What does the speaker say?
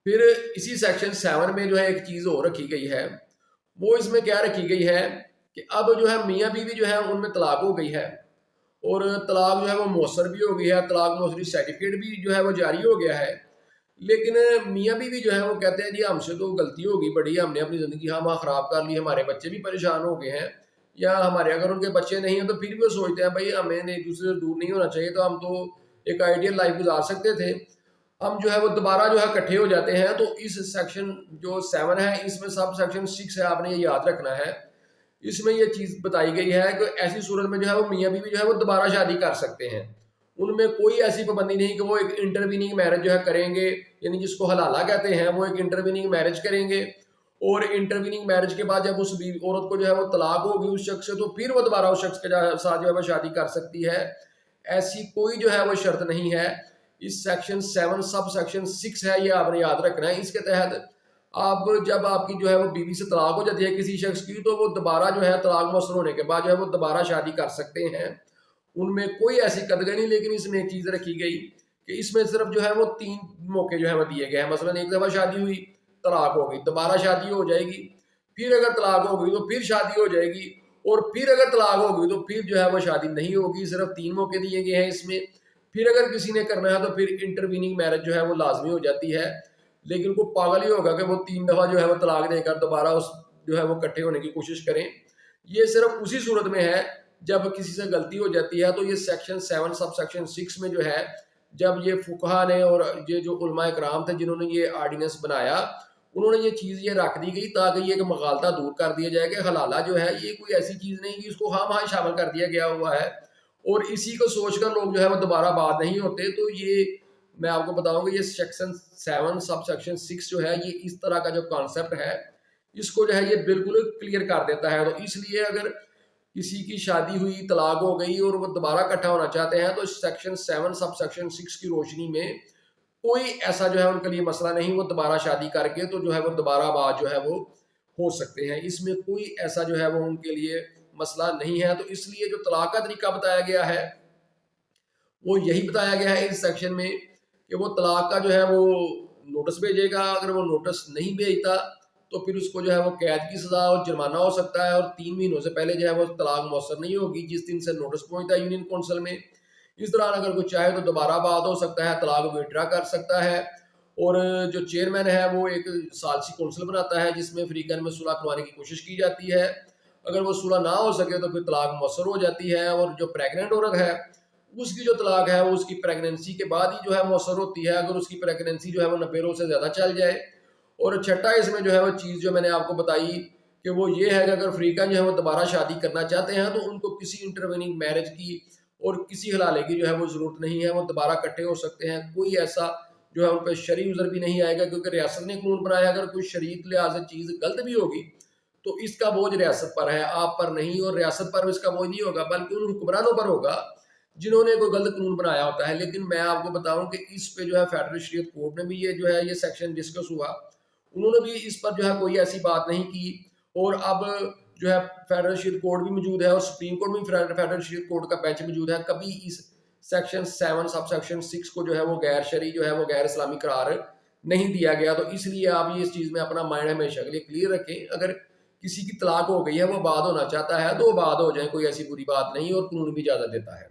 پھر اسی سیکشن 7 میں جو ہے ایک چیز اور رکھی گئی ہے، وہ اس میں کیا رکھی گئی ہے کہ اب جو ہے میاں بیوی جو ہے ان میں طلاق ہو گئی ہے، اور طلاق جو ہے وہ مؤثر بھی ہو گئی ہے، طلاق مؤثری سرٹیفکیٹ بھی جو ہے وہ جاری ہو گیا ہے، لیکن میاں بیوی جو ہے وہ کہتے ہیں جی ہم سے تو غلطی ہو گئی بڑی، ہم نے اپنی زندگی ہم خراب کر لی، ہمارے بچے بھی پریشان ہو گئے ہیں، یا ہمارے اگر ان کے بچے نہیں ہیں تو پھر بھی وہ سوچتے ہیں بھائی ہمیں ایک دوسرے سے دور نہیں ہونا چاہیے، تو ہم تو ایک آئیڈیل لائف گزار سکتے تھے، ہم جو ہے وہ دوبارہ جو ہے اکٹھے ہو جاتے ہیں۔ تو اس سیکشن جو 7 ہے اس میں سب سیکشن 6 ہے، آپ نے یہ یاد رکھنا ہے، اس میں یہ چیز بتائی گئی ہے کہ ایسی صورت میں جو ہے وہ میاں بیوی جو ہے وہ دوبارہ شادی کر سکتے ہیں، ان میں کوئی ایسی پابندی نہیں کہ وہ ایک انٹرویننگ میرج جو ہے کریں گے، یعنی جس کو حلالہ کہتے ہیں، وہ ایک انٹرویننگ میرج کریں گے، اور انٹرویننگ میرج کے بعد جب اس عورت کو جو ہے وہ طلاق ہوگی اس شخص سے، تو پھر وہ دوبارہ اس شخص کے ساتھ جو ہے وہ شادی کر سکتی ہے، ایسی کوئی جو ہے وہ شرط نہیں ہے۔ اس سیکشن 7 سب سیکشن 6 ہے، یہ آپ نے یاد رکھنا ہے، اس کے تحت آپ جب آپ کی جو ہے وہ بیوی سے طلاق ہو جاتی ہے کسی شخص کی، تو وہ دوبارہ جو ہے طلاق مؤثر ہونے کے بعد جو ہے وہ دوبارہ شادی کر سکتے ہیں، ان میں کوئی ایسی قدغن نہیں۔ لیکن اس میں ایک چیز رکھی گئی کہ اس میں صرف جو ہے وہ 3 موقع جو ہے وہ دیے گئے ہیں، مثلا ایک دفعہ شادی ہوئی، طلاق ہو گئی، دوبارہ شادی ہو جائے گی، پھر اگر طلاق ہو گئی تو پھر شادی ہو جائے گی، اور پھر اگر طلاق ہو گئی تو پھر جو ہے وہ شادی نہیں ہوگی، صرف 3 موقع دیے گئے ہیں اس میں۔ پھر اگر کسی نے کرنا ہے تو پھر انٹرویننگ میرج جو ہے وہ لازمی ہو جاتی ہے، لیکن کوئی پاگل ہی ہوگا کہ وہ 3 دفعہ جو ہے وہ طلاق دے کر دوبارہ اس جو ہے وہ اکٹھے ہونے کی کوشش کریں۔ یہ صرف اسی صورت میں ہے جب کسی سے غلطی ہو جاتی ہے، تو یہ سیکشن 7 سب سیکشن 6 میں جو ہے، جب یہ فقہا نے اور یہ جو علماء کرام تھے جنہوں نے یہ آرڈیننس بنایا، انہوں نے یہ چیز یہ رکھ دی گئی تاکہ یہ ایک مغالطہ دور کر دیا جائے کہ حلالہ جو ہے یہ کوئی ایسی چیز نہیں کہ اس کو ہاں ہاں شامل کر دیا گیا ہوا ہے، اور اسی کو سوچ کر لوگ جو ہے وہ دوبارہ بات نہیں ہوتے۔ تو یہ میں آپ کو بتاؤں کہ یہ سیکشن 7 سب سیکشن 6 جو ہے یہ اس طرح کا جو کانسیپٹ ہے اس کو جو ہے یہ بالکل کلیئر کر دیتا ہے۔ تو اس لیے اگر کسی کی شادی ہوئی، طلاق ہو گئی اور وہ دوبارہ اکٹھا ہونا چاہتے ہیں، تو سیکشن 7 سب سیکشن 6 کی روشنی میں کوئی ایسا جو ہے ان کے لیے مسئلہ نہیں، وہ دوبارہ شادی کر کے تو جو ہے وہ دوبارہ بات جو ہے وہ ہو سکتے ہیں، اس میں کوئی ایسا جو ہے وہ ان کے لیے مسئلہ نہیں ہے۔ تو اس لیے جو طلاق کا طریقہ بتایا گیا ہے وہ یہی بتایا گیا ہے اس سیکشن میں کہ وہ طلاق کا جو ہے وہ نوٹس بھیجے گا، اگر وہ نوٹس نہیں بھیجتا تو پھر اس کو جو ہے وہ قید کی سزا اور جرمانہ ہو سکتا ہے، اور 3 مہینوں سے پہلے جو ہے وہ طلاق مؤثر نہیں ہوگی جس دن سے نوٹس پہنچتا ہے یونین کونسل میں۔ اس دوران اگر کوئی چاہے تو دوبارہ بات ہو سکتا ہے، طلاق ویڈرا کر سکتا ہے، اور جو چیئرمین ہے وہ ایک ثالثی کونسل بناتا ہے جس میں فریقین میں صلح کروانے کی کوشش کی جاتی ہے، اگر وہ صلح نہ ہو سکے تو پھر طلاق مؤثر ہو جاتی ہے، اور جو پریگننٹ عورت ہے اس کی جو طلاق ہے وہ اس کی پریگننسی کے بعد ہی جو ہے مؤثر ہوتی ہے، اگر اس کی پریگننسی جو ہے وہ 90 روز سے زیادہ چل جائے۔ اور چھٹا اس میں جو ہے وہ چیز جو میں نے آپ کو بتائی کہ وہ یہ ہے کہ اگر فریقین جو ہے وہ دوبارہ شادی کرنا چاہتے ہیں تو ان کو کسی انٹرویننگ میرج کی اور کسی حلالے کی جو ہے وہ ضرورت نہیں ہے، وہ دوبارہ اکٹھے ہو سکتے ہیں، کوئی ایسا جو ہے ان پہ شرعی عذر بھی نہیں آئے گا، کیونکہ ریاست نے قانون بنایا، اگر کوئی شریعت لحاظ سے چیز غلط بھی ہوگی تو اس کا بوجھ ریاست پر ہے، آپ پر نہیں، اور ریاست پر اس کا بوجھ نہیں ہوگا بلکہ ان حکمرانوں پر ہوگا جنہوں نے کوئی غلط قانون بنایا ہوتا ہے۔ لیکن میں آپ کو بتاؤں کہ اس پہ جو ہے فیڈرل شریعت کورٹ نے بھی یہ جو ہے یہ سیکشن ڈسکس ہوا، انہوں نے بھی اس پر جو ہے کوئی ایسی بات نہیں کی، اور اب جو ہے فیڈرل شریعت کورٹ بھی موجود ہے اور سپریم کورٹ بھی فیڈرل شریعت کورٹ کا بینچ موجود ہے، کبھی اس سیکشن 7 سب سیکشن 6 کو جو ہے وہ غیر شرعی جو ہے وہ غیر اسلامی قرار نہیں دیا گیا۔ تو اس لیے آپ یہ اس چیز میں اپنا مائنڈ ہمیشہ کے لیے کلیئر رکھیں، اگر کسی کی طلاق ہو گئی ہے وہ بعد ہونا چاہتا ہے تو وہ بعد ہو جائے، کوئی ایسی بری بات نہیں، اور قانون بھی اجازت دیتا ہے۔